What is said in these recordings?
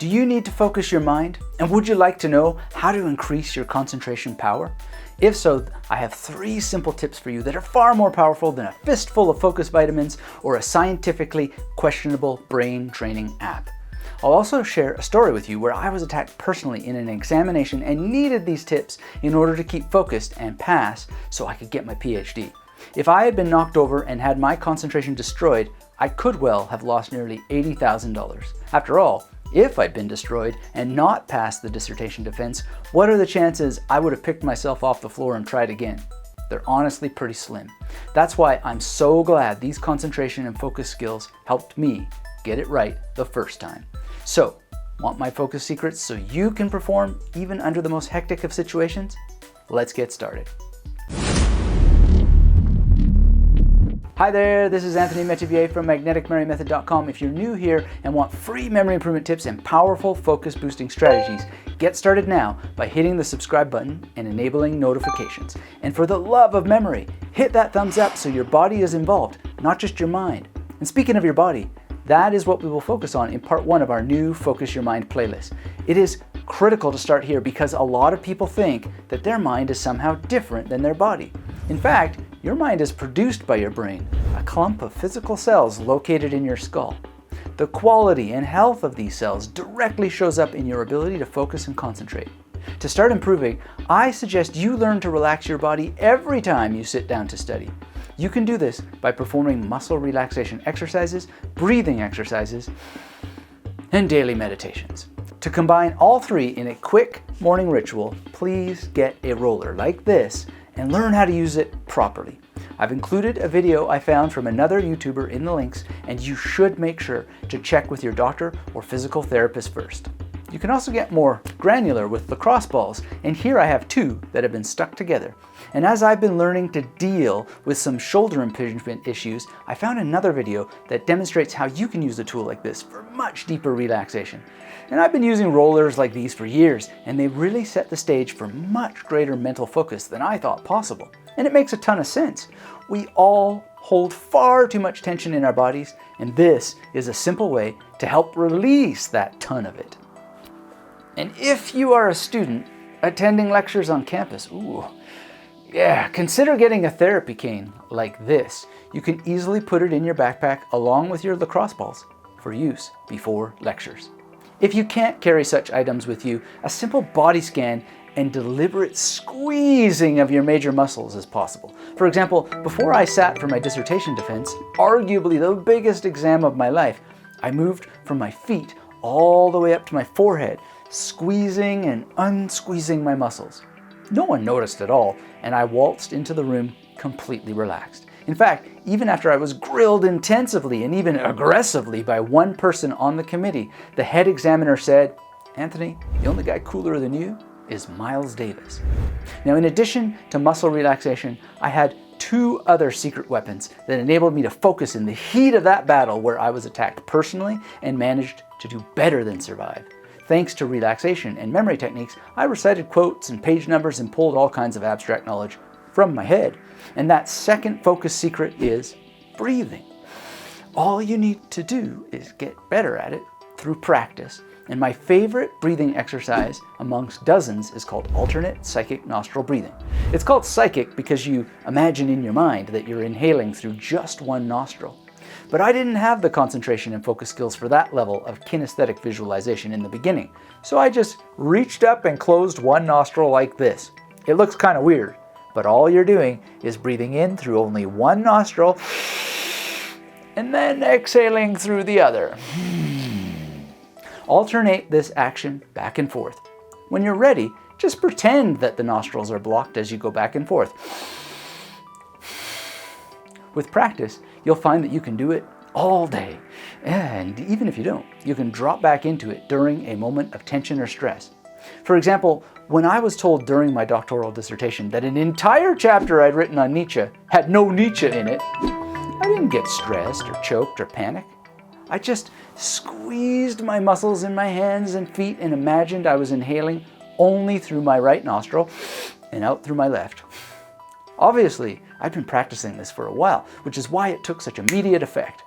Do you need to focus your mind? And would you like to know how to increase your concentration power? If so, I have 3 simple tips for you that are far more powerful than a fistful of focus vitamins or a scientifically questionable brain training app. I'll also share a story with you where I was attacked personally in an examination and needed these tips in order to keep focused and pass so I could get my PhD. If I had been knocked over and had my concentration destroyed, I could well have lost nearly $80,000. After all, if I'd been destroyed and not passed the dissertation defense, what are the chances I would have picked myself off the floor and tried again? They're honestly pretty slim. That's why I'm so glad these concentration and focus skills helped me get it right the first time. So, want my focus secrets so you can perform even under the most hectic of situations? Let's get started. Hi there, this is Anthony Metivier from MagneticMemoryMethod.com. If you're new here and want free memory improvement tips and powerful focus boosting strategies, get started now by hitting the subscribe button and enabling notifications. And for the love of memory, hit that thumbs up so your body is involved, not just your mind. And speaking of your body, that is what we will focus on in part 1 of our new Focus Your Mind playlist. It is critical to start here because a lot of people think that their mind is somehow different than their body. In fact, your mind is produced by your brain, a clump of physical cells located in your skull. The quality and health of these cells directly shows up in your ability to focus and concentrate. To start improving, I suggest you learn to relax your body every time you sit down to study. You can do this by performing muscle relaxation exercises, breathing exercises, and daily meditations. To combine all 3 in a quick morning ritual, please get a roller like this and learn how to use it properly. I've included a video I found from another YouTuber in the links, and you should make sure to check with your doctor or physical therapist first. You can also get more granular with lacrosse balls, and here I have 2 that have been stuck together. And as I've been learning to deal with some shoulder impingement issues, I found another video that demonstrates how you can use a tool like this for much deeper relaxation. And I've been using rollers like these for years, and they really set the stage for much greater mental focus than I thought possible. And it makes a ton of sense. We all hold far too much tension in our bodies, and this is a simple way to help release that ton of it. And if you are a student attending lectures on campus, consider getting a therapy cane like this. You can easily put it in your backpack along with your lacrosse balls for use before lectures. If you can't carry such items with you, a simple body scan and deliberate squeezing of your major muscles is possible. For example, before I sat for my dissertation defense, arguably the biggest exam of my life, I moved from my feet all the way up to my forehead, squeezing and unsqueezing my muscles. No one noticed at all, and I waltzed into the room completely relaxed. In fact, even after I was grilled intensively and even aggressively by one person on the committee, the head examiner said, "Anthony, the only guy cooler than you is Miles Davis." Now, in addition to muscle relaxation, I had 2 other secret weapons that enabled me to focus in the heat of that battle where I was attacked personally and managed to do better than survive. Thanks to relaxation and memory techniques, I recited quotes and page numbers and pulled all kinds of abstract knowledge from my head. And that second focus secret is breathing. All you need to do is get better at it through practice. And my favorite breathing exercise amongst dozens is called alternate psychic nostril breathing. It's called psychic because you imagine in your mind that you're inhaling through just one nostril. But I didn't have the concentration and focus skills for that level of kinesthetic visualization in the beginning. So I just reached up and closed one nostril like this. It looks kind of weird, but all you're doing is breathing in through only one nostril and then exhaling through the other. Alternate this action back and forth. When you're ready, just pretend that the nostrils are blocked as you go back and forth. With practice, you'll find that you can do it all day. And even if you don't, you can drop back into it during a moment of tension or stress. For example, when I was told during my doctoral dissertation that an entire chapter I'd written on Nietzsche had no Nietzsche in it, I didn't get stressed or choked or panic. I just squeezed my muscles in my hands and feet and imagined I was inhaling only through my right nostril and out through my left. Obviously, I've been practicing this for a while, which is why it took such immediate effect.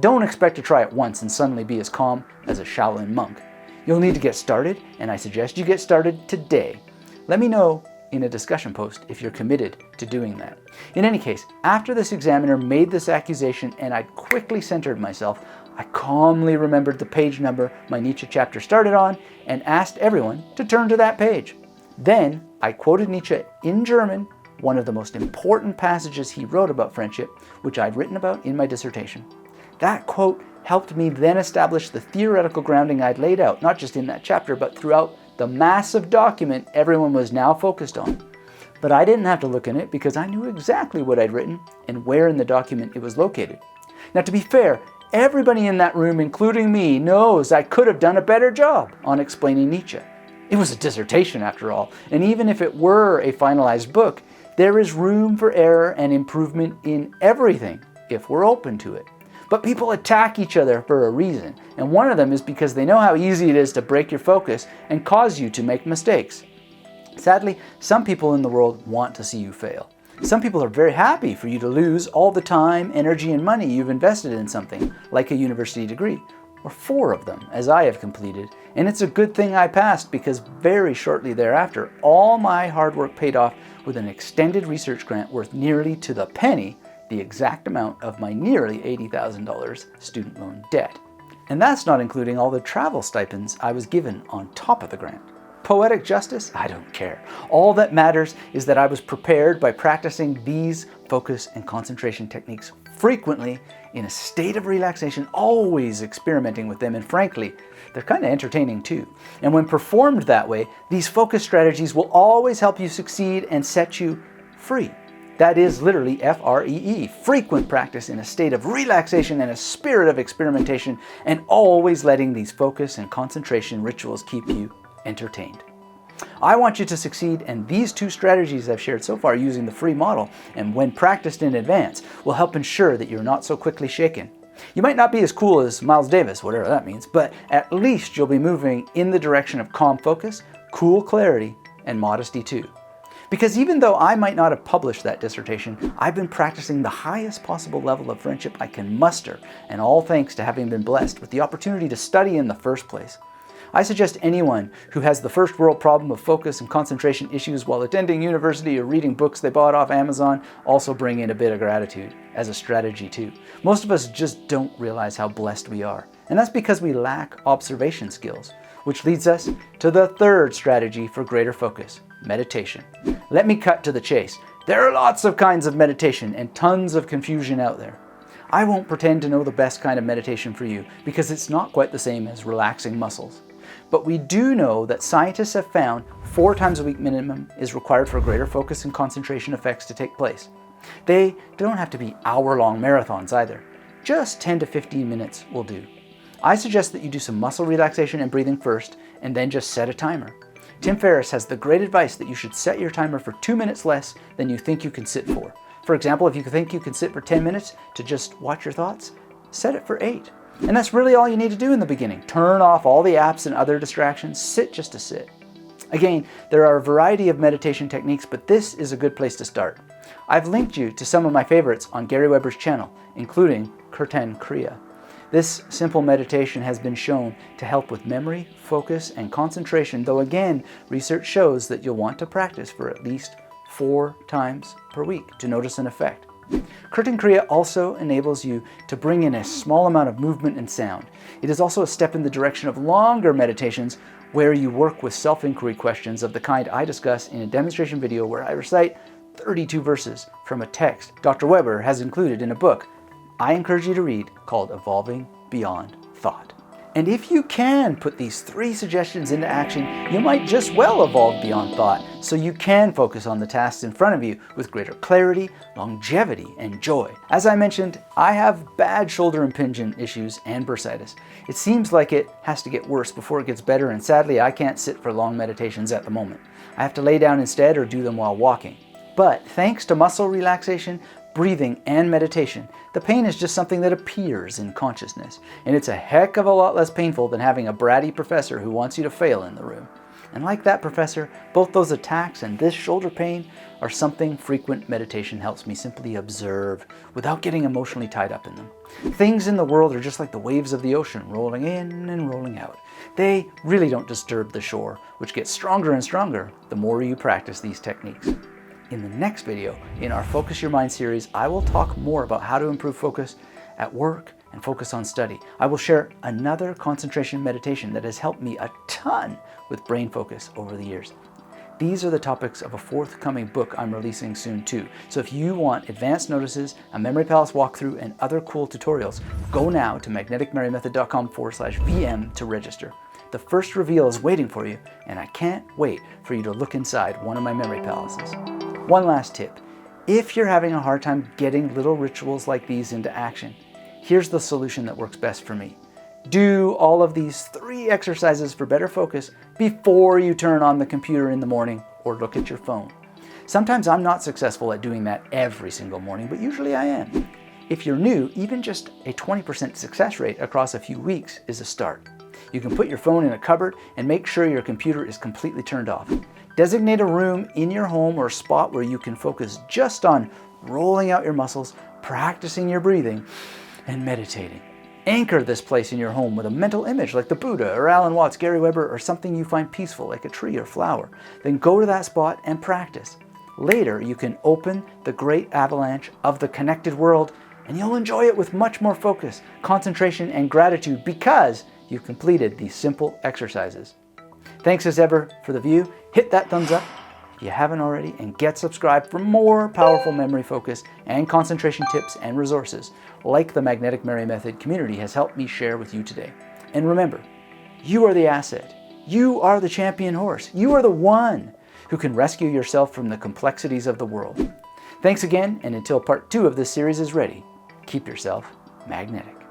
Don't expect to try it once and suddenly be as calm as a Shaolin monk. You'll need to get started, and I suggest you get started today. Let me know in a discussion post if you're committed to doing that. In any case, after this examiner made this accusation and I quickly centered myself, I calmly remembered the page number my Nietzsche chapter started on and asked everyone to turn to that page. Then I quoted Nietzsche in German, one of the most important passages he wrote about friendship, which I'd written about in my dissertation. That quote helped me then establish the theoretical grounding I'd laid out, not just in that chapter, but throughout the massive document everyone was now focused on. But I didn't have to look in it because I knew exactly what I'd written and where in the document it was located. Now, to be fair, everybody in that room, including me, knows I could have done a better job on explaining Nietzsche. It was a dissertation after all, and even if it were a finalized book, there is room for error and improvement in everything if we're open to it. But people attack each other for a reason, and one of them is because they know how easy it is to break your focus and cause you to make mistakes. Sadly, some people in the world want to see you fail. Some people are very happy for you to lose all the time, energy, and money you've invested in something, like a university degree, or 4 of them, as I have completed. And it's a good thing I passed because very shortly thereafter, all my hard work paid off with an extended research grant worth nearly to the penny the exact amount of my nearly $80,000 student loan debt. And that's not including all the travel stipends I was given on top of the grant. Poetic justice? I don't care. All that matters is that I was prepared by practicing these focus and concentration techniques frequently in a state of relaxation, always experimenting with them, and frankly, they're kind of entertaining too. And when performed that way, these focus strategies will always help you succeed and set you free. That is literally F-R-E-E, frequent practice in a state of relaxation and a spirit of experimentation, and always letting these focus and concentration rituals keep you entertained. I want you to succeed, and these 2 strategies I've shared so far using the free model, and when practiced in advance, will help ensure that you're not so quickly shaken. You might not be as cool as Miles Davis, whatever that means, but at least you'll be moving in the direction of calm focus, cool clarity, and modesty too. Because even though I might not have published that dissertation, I've been practicing the highest possible level of friendship I can muster, and all thanks to having been blessed with the opportunity to study in the first place. I suggest anyone who has the first world problem of focus and concentration issues while attending university or reading books they bought off Amazon also bring in a bit of gratitude as a strategy too. Most of us just don't realize how blessed we are, and that's because we lack observation skills, which leads us to the 3rd strategy for greater focus: meditation. Let me cut to the chase. There are lots of kinds of meditation and tons of confusion out there. I won't pretend to know the best kind of meditation for you because it's not quite the same as relaxing muscles. But we do know that scientists have found 4 times a week minimum is required for greater focus and concentration effects to take place. They don't have to be hour-long marathons either. Just 10 to 15 minutes will do. I suggest that you do some muscle relaxation and breathing first, and then just set a timer. Tim Ferriss has the great advice that you should set your timer for 2 minutes less than you think you can sit for. For example, if you think you can sit for 10 minutes to just watch your thoughts, set it for 8. And that's really all you need to do in the beginning. Turn off all the apps and other distractions. Sit just to sit. Again, there are a variety of meditation techniques, but this is a good place to start. I've linked you to some of my favorites on Gary Weber's channel, including Kirtan Kriya. This simple meditation has been shown to help with memory, focus, and concentration, though again, research shows that you'll want to practice for at least 4 times per week to notice an effect. Kirtan Kriya also enables you to bring in a small amount of movement and sound. It is also a step in the direction of longer meditations where you work with self-inquiry questions of the kind I discuss in a demonstration video where I recite 32 verses from a text Dr. Weber has included in a book I encourage you to read called Evolving Beyond Thought. And if you can put these 3 suggestions into action, you might just well evolve beyond thought, so you can focus on the tasks in front of you with greater clarity, longevity, and joy. As I mentioned, I have bad shoulder impingement issues and bursitis. It seems like it has to get worse before it gets better, and sadly, I can't sit for long meditations at the moment. I have to lay down instead or do them while walking. But thanks to muscle relaxation, breathing, and meditation, the pain is just something that appears in consciousness, and it's a heck of a lot less painful than having a bratty professor who wants you to fail in the room. And like that, Professor, both those attacks and this shoulder pain are something frequent meditation helps me simply observe without getting emotionally tied up in them. Things in the world are just like the waves of the ocean, rolling in and rolling out. They really don't disturb the shore, which gets stronger and stronger the more you practice these techniques. In the next video, in our Focus Your Mind series, I will talk more about how to improve focus at work and focus on study. I will share another concentration meditation that has helped me a ton with brain focus over the years. These are the topics of a forthcoming book I'm releasing soon too. So if you want advanced notices, a Memory Palace walkthrough, and other cool tutorials, go now to magneticmarymethod.com/VM to register. The first reveal is waiting for you, and I can't wait for you to look inside one of my Memory Palaces. One last tip. If you're having a hard time getting little rituals like these into action, here's the solution that works best for me. Do all of these 3 exercises for better focus before you turn on the computer in the morning or look at your phone. Sometimes I'm not successful at doing that every single morning, but usually I am. If you're new, even just a 20% success rate across a few weeks is a start. You can put your phone in a cupboard and make sure your computer is completely turned off. Designate a room in your home or spot where you can focus just on rolling out your muscles, practicing your breathing, and meditating. Anchor this place in your home with a mental image like the Buddha or Alan Watts, Gary Weber, or something you find peaceful like a tree or flower. Then go to that spot and practice. Later, you can open the great avalanche of the connected world, and you'll enjoy it with much more focus, concentration, and gratitude because you've completed these simple exercises. Thanks as ever for the view. Hit that thumbs up if you haven't already, and get subscribed for more powerful memory focus and concentration tips and resources like the Magnetic Mary Method community has helped me share with you today. And remember, you are the asset. You are the champion horse. You are the one who can rescue yourself from the complexities of the world. Thanks again, and until part 2 of this series is ready, keep yourself magnetic.